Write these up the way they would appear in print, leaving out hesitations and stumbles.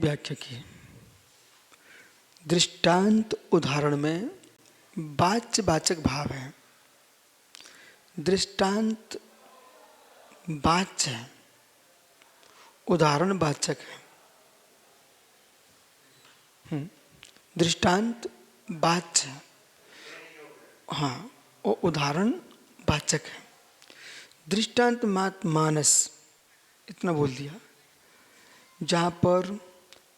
व्याख्या की। दृष्टांत उदाहरण में वाच्य वाचक भाव है। दृष्टांत वाच्य है, उदाहरण वाचक है। दृष्टांत वाच्य है, हाँ, और उदाहरण वाचक है। दृष्टांत मानस इतना बोल दिया, जहाँ पर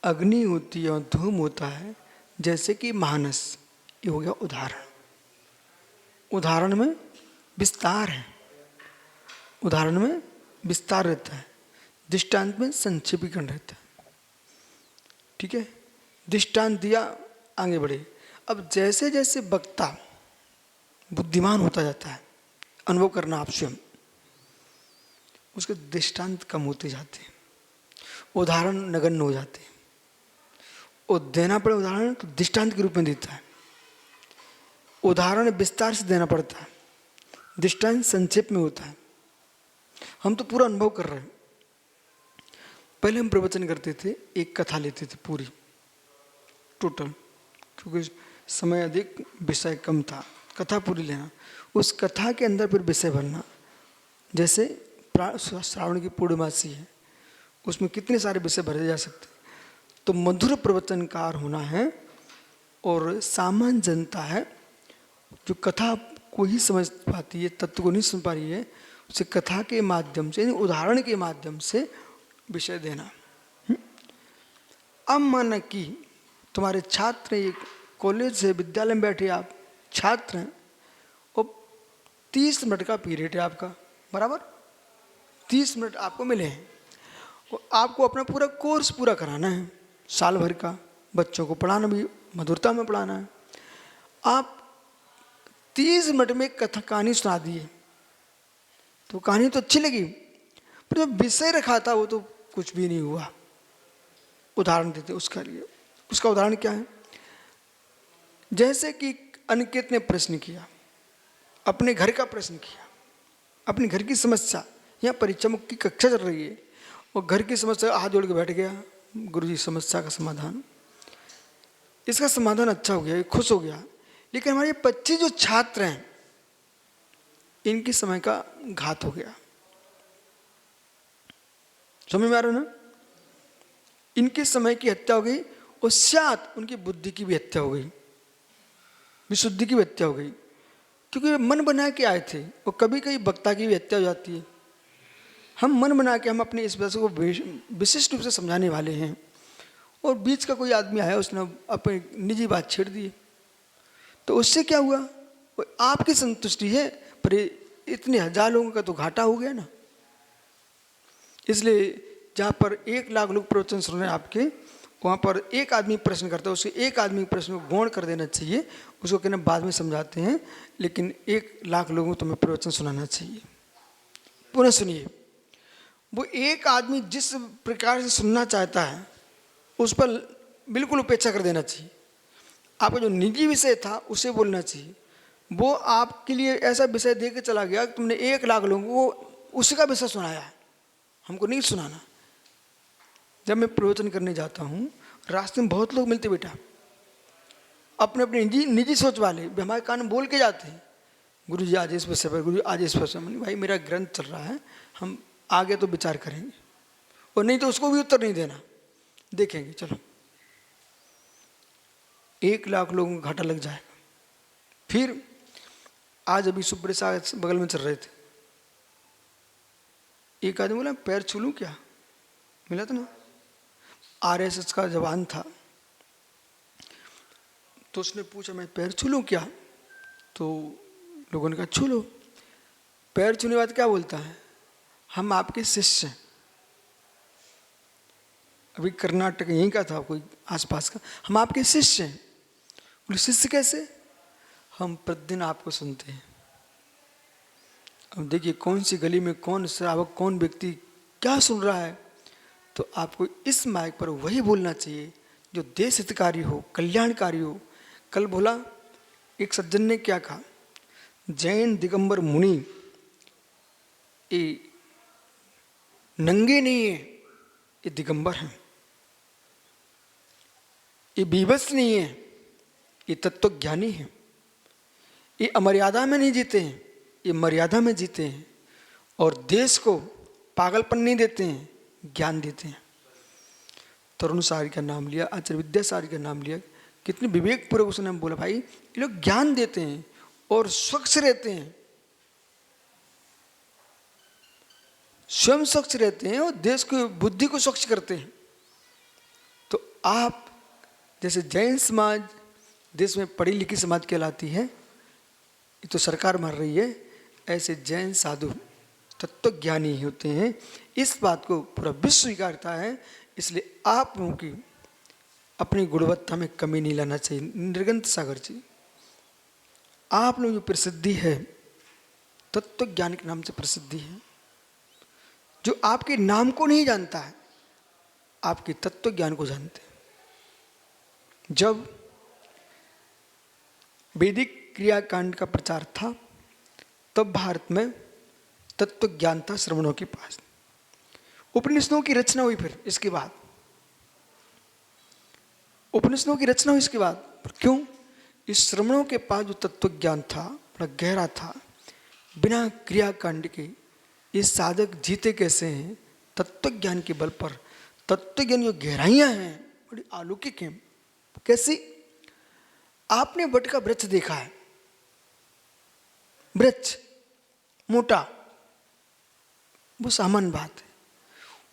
अग्नि होती है और धूम होता है, जैसे कि मानस, ये हो गया उदाहरण। उदाहरण में विस्तार है, उदाहरण में विस्तार रहता है, दृष्टांत में संक्षेपीकरण रहता है। ठीक है, दृष्टांत दिया, आगे बढ़े। अब जैसे जैसे वक्ता बुद्धिमान होता जाता है, अनुभव करना आप स्वयं, उसके दृष्टांत कम होते जाते हैं, उदाहरण नगण्य हो जाते हैं। और देना पड़े उदाहरण तो दृष्टांत के रूप में देता है। उदाहरण विस्तार से देना पड़ता है, दृष्टांत संक्षेप में होता है। हम तो पूरा अनुभव कर रहे हैं। पहले हम प्रवचन करते थे, एक कथा लेते थे पूरी टोटल, क्योंकि समय अधिक विषय कम था। कथा पूरी लेना, उस कथा के अंदर फिर विषय भरना। जैसे श्रावण की पूर्णमासी है, उसमें कितने सारे विषय भरे जा सकते हैं। तो मधुर प्रवचनकार होना है, और सामान्य जनता है जो कथा को ही समझ पाती है, तत्व को नहीं समझ पा रही है, उसे कथा के माध्यम से, उदाहरण के माध्यम से विषय देना। अब माना कि तुम्हारे छात्र, एक कॉलेज से विद्यालय में बैठे आप छात्र हैं, और 30 मिनट का पीरियड है आपका, बराबर 30 मिनट आपको मिले हैं, और आपको अपना पूरा कोर्स पूरा कराना है, साल भर का। बच्चों को पढ़ाना भी मधुरता में पढ़ाना है। आप 30 मिनट में कथा कहानी सुना दिए तो कहानी तो अच्छी लगी, पर जो विषय रखा था वो तो कुछ भी नहीं हुआ। उदाहरण देते उसका लिए, उसका उदाहरण क्या है? जैसे कि अनिकेत ने प्रश्न किया, अपने घर का प्रश्न किया, अपने घर की समस्या। यहाँ परीक्षा मुक्त की कक्षा चल रही है, और घर की समस्या हाथ जोड़ के बैठ गया, गुरुजी समस्या का समाधान। इसका समाधान अच्छा हो गया, खुश हो गया। लेकिन हमारे 25 जो छात्र हैं, इनकी समय का घात हो गया। समझ में आ रहा है ना? इनके समय की हत्या हो गई, और साथ उनकी बुद्धि की भी हत्या हो गई, विशुद्धि की भी हत्या हो गई, क्योंकि वे मन बना के आए थे। और कभी कभी वक्ता की भी हत्या हो जाती है। हम मन बना के हम अपने इस वजह को विशिष्ट रूप से समझाने वाले हैं, और बीच का कोई आदमी आया, उसने अपनी निजी बात छेड़ दी, तो उससे क्या हुआ? वो आपकी संतुष्टि है, पर इतने हजार लोगों का तो घाटा हो गया ना। इसलिए जहाँ पर 1 लाख लोग प्रवचन सुन रहे हैं आपके, वहाँ पर एक आदमी प्रश्न करता है, उसके एक आदमी प्रश्न को गौण कर देना चाहिए। उसको कहना बाद में समझाते हैं, लेकिन 1 लाख लोगों को तुम्हें प्रवचन सुनाना चाहिए। पुनः सुनिए, वो एक आदमी जिस प्रकार से सुनना चाहता है, उस पर बिल्कुल उपेक्षा कर देना चाहिए। आपका जो निजी विषय था उसे बोलना चाहिए। वो आपके लिए ऐसा विषय दे के चला गया कि तुमने 1 लाख लोगों को उसका विषय सुनाया है, हमको नहीं सुनाना। जब मैं प्रवचन करने जाता हूँ, रास्ते में बहुत लोग मिलते बेटा, अपने अपने निजी सोच वाले, हमारे कान बोल के जाते हैं, गुरुजी आज इस विषय पर, गुरु आज इस विषय पर। भाई मेरा ग्रंथ चल रहा है, हम आगे तो विचार करेंगे, और नहीं तो उसको भी उत्तर नहीं देना, देखेंगे। चलो, 1 लाख लोगों को घाटा लग जाएगा। फिर आज अभी सुप्रसाद बगल में चल रहे थे, एक आदमी बोला पैर छू लूं क्या? मिला था ना, RSS का जवान था, तो उसने पूछा मैं पैर छू लूं क्या? तो लोगों ने कहा छू लो। पैर छूने के बाद क्या बोलता है? हम आपके शिष्य हैं। अभी कर्नाटक यहीं का था, कोई आसपास का। हम आपके शिष्य हैं। बोले शिष्य कैसे? हम प्रतिदिन आपको सुनते हैं। अब देखिए कौन सी गली में कौन श्रावक, कौन व्यक्ति क्या सुन रहा है। तो आपको इस माइक पर वही बोलना चाहिए जो देश हितकारी हो, कल्याणकारी हो। कल बोला एक सज्जन ने क्या कहा, जैन दिगंबर मुनि ये नंगे नहीं है, ये दिगंबर हैं। ये बीभत्स नहीं है, ये तत्व ज्ञानी है। ये अमर्यादा में नहीं जीते हैं, ये मर्यादा में जीते हैं और देश को पागलपन नहीं देते हैं, ज्ञान देते हैं। तरुण सारी का नाम लिया, आचार्य विद्यासागर का नाम लिया, कितने विवेकपूर्वक उसने बोला भाई ये लोग ज्ञान देते हैं और स्वच्छ रहते हैं, स्वयं स्वच्छ रहते हैं और देश को बुद्धि को स्वच्छ करते हैं। तो आप जैसे जैन समाज देश में पढ़ी लिखी समाज कहलाती है, ये तो सरकार मार रही है, ऐसे जैन साधु तत्वज्ञानी होते हैं। इस बात को पूरा विश्व स्वीकारता है। इसलिए आप लोगों की अपनी गुणवत्ता में कमी नहीं लाना चाहिए। निर्गंत सागर जी, आप लोगों की प्रसिद्धि है तत्व ज्ञान के नाम से प्रसिद्धि है। जो आपके नाम को नहीं जानता है, आपके तत्व ज्ञान को जानते हैं। जब वैदिक क्रियाकांड का प्रचार था, तब भारत में तत्व ज्ञान था श्रमणों के पास। उपनिषदों की रचना हुई, फिर इसके बाद उपनिषदों की रचना हुई इसके बाद। पर क्यों? इस श्रमणों के पास जो तत्व ज्ञान था बड़ा गहरा था। बिना क्रियाकांड के ये साधक जीते कैसे हैं? तत्व ज्ञान के बल पर। तत्व ज्ञान जो गहराइयां हैं बड़ी अलौकिक हैं। कैसी? आपने वट का वृक्ष देखा है, वृक्ष मोटा, वो सामान्य बात है।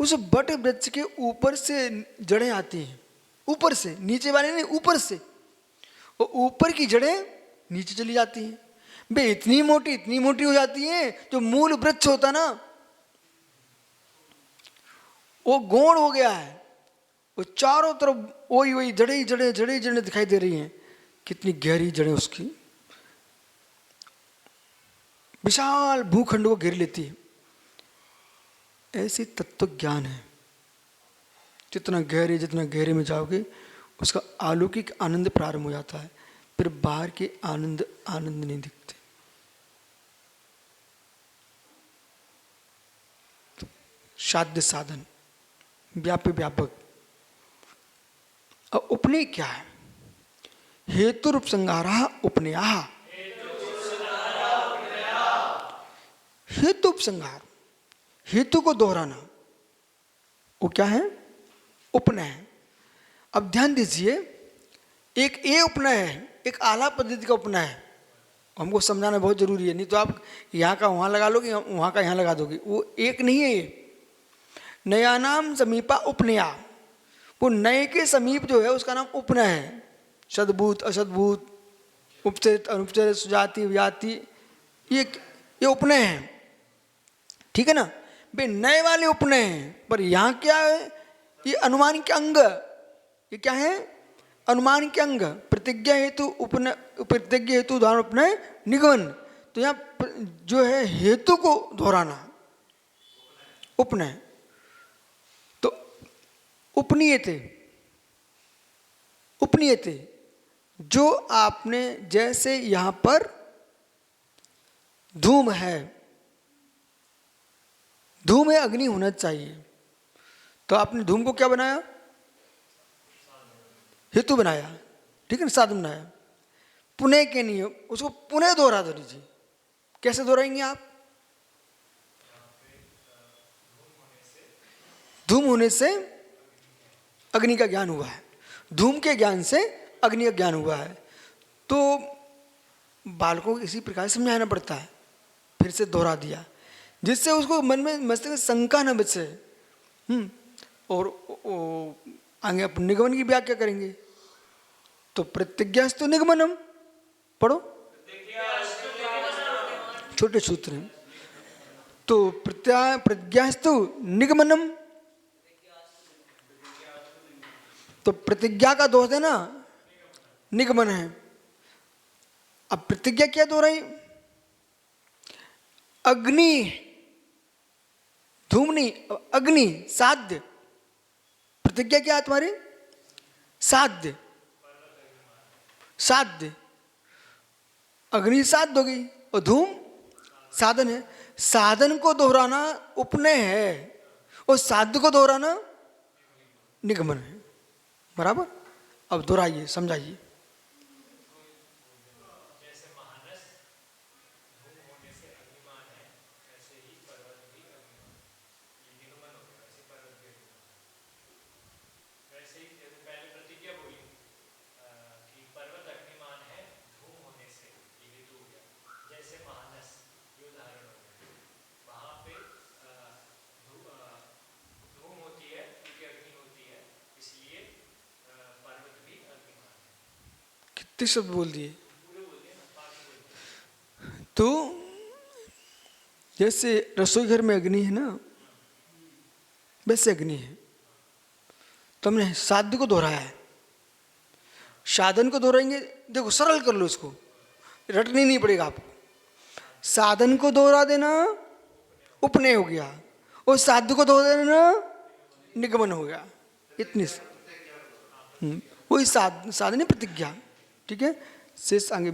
उस वट वृक्ष के ऊपर से जड़ें आती हैं, ऊपर से, नीचे वाले नहीं, ऊपर से, और ऊपर की जड़ें नीचे चली जाती हैं। बे इतनी मोटी हो जाती हैं, जो मूल वृक्ष होता ना वो गौण हो गया है। वो चारों तरफ वही जड़ें दिखाई दे रही हैं। कितनी गहरी जड़ें उसकी, विशाल भूखंड को घेर लेती है। ऐसी तत्व ज्ञान है। जितना गहरे में जाओगे उसका अलौकिक आनंद प्रारंभ हो जाता है। फिर बाहर के आनंद नहीं दिखते। साध्य साधन, व्यापक। अब उपनय क्या है? हेतु रूप संहारा उपनया। हेतु उपसंहार, हेतु को दोहराना, वो क्या है? उपनय। अब ध्यान दीजिए, एक ए उपनय है, एक आला पद्धति का उपनय है। हमको समझाना बहुत जरूरी है, नहीं तो आप यहाँ का वहाँ लगा लोगे, वहाँ का यहाँ लगा दोगे। वो एक नहीं है। ये नया नाम समीपा उपनया, वो नए के समीप जो है उसका नाम उपनय है। सद्भूत असद्भूत, उपचरित अनुपचरित, सुजाति विजाति, ये उपनय है। ठीक है ना? बे नए वाले उपनय हैं। पर यहाँ क्या है? ये अनुमान के अंग। ये क्या है? अनुमान के अंग। प्रतिज्ञा हेतु उदाहरण उपनय निगमन। तो यहाँ जो है हेतु को दोहराना, उपनय। तो उपनीयते जो आपने, जैसे यहां पर धूम है, धूम है, अग्नि होना चाहिए। तो आपने धूम को क्या बनाया? हेतु बनाया। ठीक है ना? साधन बनाया। पुनः के नहीं, उसको पुनः दोहरा दो दीजिए। कैसे दोहराएंगे आप? धूम होने से अग्नि का ज्ञान हुआ है, धूम के ज्ञान से अग्नि का ज्ञान हुआ है। तो बालकों को इसी प्रकार समझाना पड़ता है। फिर से दोहरा दिया, जिससे उसको मन में मस्तिष्क में शंका न बचे। और आगे अपन निगमन की व्याख्या करेंगे। तो प्रतिज्ञास्तु निगमनम पढ़ो, छोटे सूत्र हैं। तो प्रतिज्ञास्तु निगमनम, तो प्रतिज्ञा का दोष है ना, निगमन है। अब प्रतिज्ञा क्या दोहराई? अग्नि, धूम नहीं, अग्नि, साध्य। प्रतिज्ञा क्या है तुम्हारी? साध्य। अग्नि साध्य होगी और धूम साधन है। साधन को दोहराना उपनय है और साध्य को दोहराना निगमन है। बराबर? अब दोहराइए, समझाइए। जैसे महानस धूम होने से अग्निमान है, ऐसे ही पर्वत भी अग्निमान। ये निगमन हो गया, वैसे पर्वत भी अग्निमान। वैसे ही जैसे पहले प्रतिज्ञा बोली कि पर्वत अग्निमान है धूम होने से, ये हेतु हो गया। जैसे महानस, ये उदाहरण हो गया। वहाँ पे धूम होती है क्योंकि अग्नि होती है, इसलिए पर्वत भी अग्निमान है। कितने शब्द बोल दिए। पूरे बोल दिए ना, पाँच बोल दिए। तो जैसे रसोई घर में अग्नि है ना, वैसे अग्नि है। तो हमने साध्य को दोहराया है, साधन को दोहराएंगे। देखो सरल कर लो इसको, रटनी नहीं पड़ेगा आपको। साधन को दोहरा देना उपनय हो गया, और साध्य को दोहरा देना निगमन हो गया। इतनी वही साधन प्रतिज्ञा। ठीक है, शेष आगे